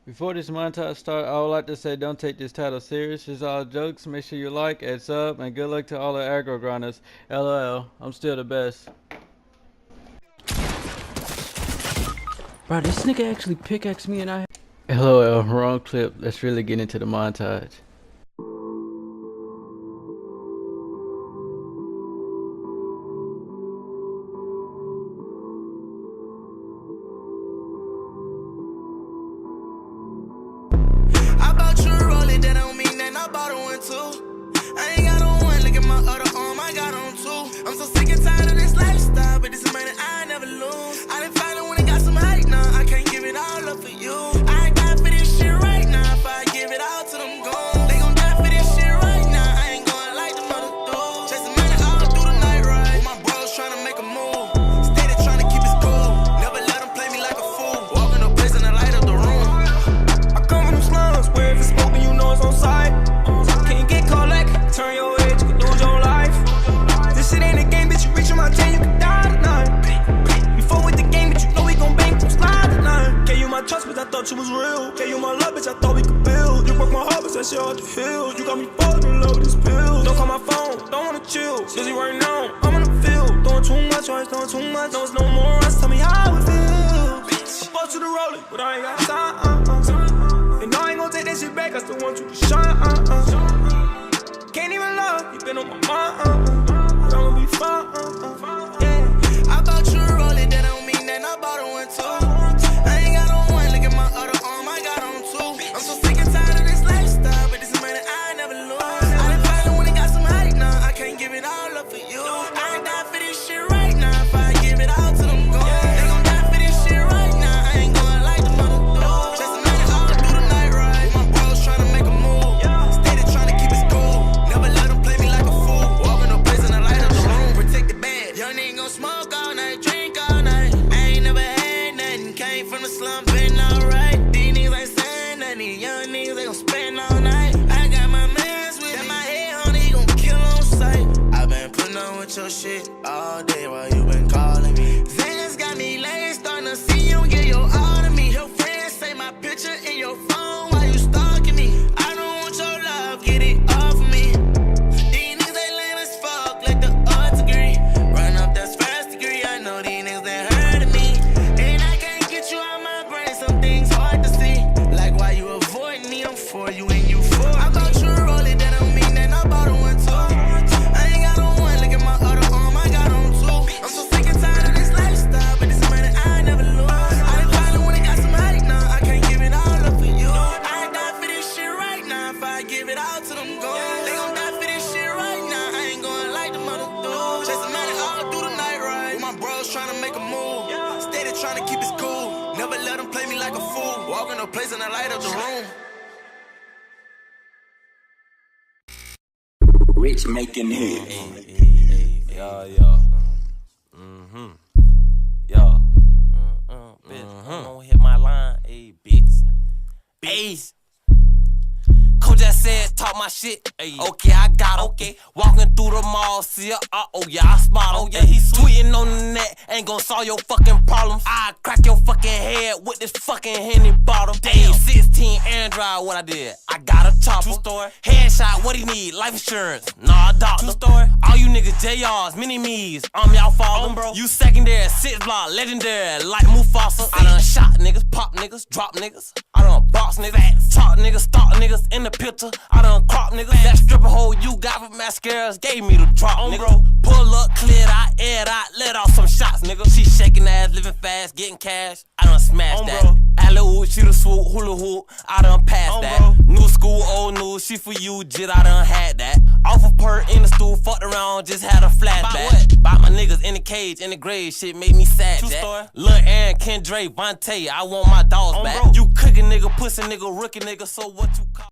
Before this montage starts, I would like to say don't take this title serious. It's all jokes. Make sure you like and sub, and good luck to all the aggro grinders. LOL, I'm still the best. Bro, this nigga actually pickaxed me and I... LOL, wrong clip. Let's really get into the montage. I bought you a rollie, that don't mean that I bought a one too. I ain't got on one, look at my other arm, I got on two. I'm so sick and tired of this lifestyle, but this is money I never lose. I didn't find it when it got some hype, now I can't give it all up for you. I ain't got for this shit right now, if I give it all to them goons, they gon' die for this shit right now. I ain't going like them other dudes, chasing money all through the night, right? With my bros tryna make a move, steady tryna keep it cool, never let them play me like a fool. Walking the place in the light of the room. I come from them slums, where if it's smoking, you know it's on sight. Can't get caught like, turn your head, you can lose your life. This shit ain't a game, bitch, you reaching my 10, you can die tonight. You fuck with the game, but you know we gon' bang, gon' slide tonight. Gave you my trust, but I thought you was real. Gave you my love, bitch, I thought we could build. You broke my heart, but that shit off the hills. You got me falling in love with these pills. Don't call my phone, don't wanna chill. Busy right now, I'm in the field. Doing too much, always doing too much. No, it's no more rush, tell me how it feels. I bought you the rollie, but I ain't got time. And I ain't gon' take that shit back, I still want you to shine. Can't even love, you been on my mind. But I'ma be fine. Yeah. I bought you a rollie, that don't mean that I bought a one too. I ain't got on one, look at my other arm, I got on two. I'm so sick and tired of this lifestyle, but this is money I never lose. I didn't find it when it got some hype, now I can't give it all up for you. I ain't die for this shit right now, if I give it all to them goons, they gon' die for this shit right now. I ain't going like them other dudes, chasing money all through the night, right? With my bros tryna make a move, steady tryna keep it cool, never let them play me like a fool. Walking no place in the light of the room, protect the bed. Young nigga gon' smoke all night, drink all night. I ain't never had nothing, came from the slum, been alright. These niggas ain't saying nothing, these young niggas they gon' spend all night. I got my mans with me, my head on it, he gon' kill on sight. I been putting on with your shit all day while you been calling me. Vainszn got me late, starting to see you get your all to me. Your friends say my picture in your phone while you stalking me. I don't want your love, get it off of me. These niggas they lame as fuck, like the odds agree. Run up that first degree, I know these niggas they heard of me. And I can't get you out my brain, some things hard to see. Like why you avoiding me, I'm for you and you for me. I bought you a rollie, that don't mean that I bought a one too. I ain't got on one, look at my other arm, I got on two. I'm so sick and tired of this lifestyle, but this money I never lose. I didn't find it when it got some hype, now I can't give it all up for you. I ain't die for this shit right now, if I give it all to them goons, they gon' die for this shit right now. I ain't going like them other dudes, chasing money all through the night, right? With my bros tryna make a move, steady tryna keep it cool, never let them play me like a fool. Walking no place in the light of the room. Rich making hits. Yeah. Yeah. Bitch, I'm gonna hit my line. Hey, bitch. Ace. Coach just said, talk my shit. Okay, I got it. Okay. Walking through the mall, see ya. Oh yeah, I spot him. Oh yeah, he's tweeting on the net. Ain't gon' solve your fucking problems. I crack your fucking head with this fucking Henny bottle. Damn, 16 Android, what I did? I got a chopper. True story. Headshot, what he need? Life insurance. Nah, doctor. True story. All you niggas JRs, mini me's. Y'all falling, bro. You secondary, 6 block, legendary, like Mufasa. I done shot niggas, pop niggas, drop niggas. I done box niggas, talk niggas, stalk niggas in the picture. I done crop niggas. That stripper hole you got for mascaras gave me the drop, nigga. Pull up, clear out, air it out, let off some shots, nigga. She shaking ass, living fast, getting cash. I done smashed that. Alley-oop, she the swoop, hula hoop. I done passed that. New school, old news, she for you, jit. I done had that. Off a perk in the stool, fucked around, just had a flashback. By my niggas in the cage, in the grave, shit made me sad. Lil' Aaron, Kendra, Vontae, I want my dogs back. You cooking nigga, pussy nigga, rookie nigga, so what you call?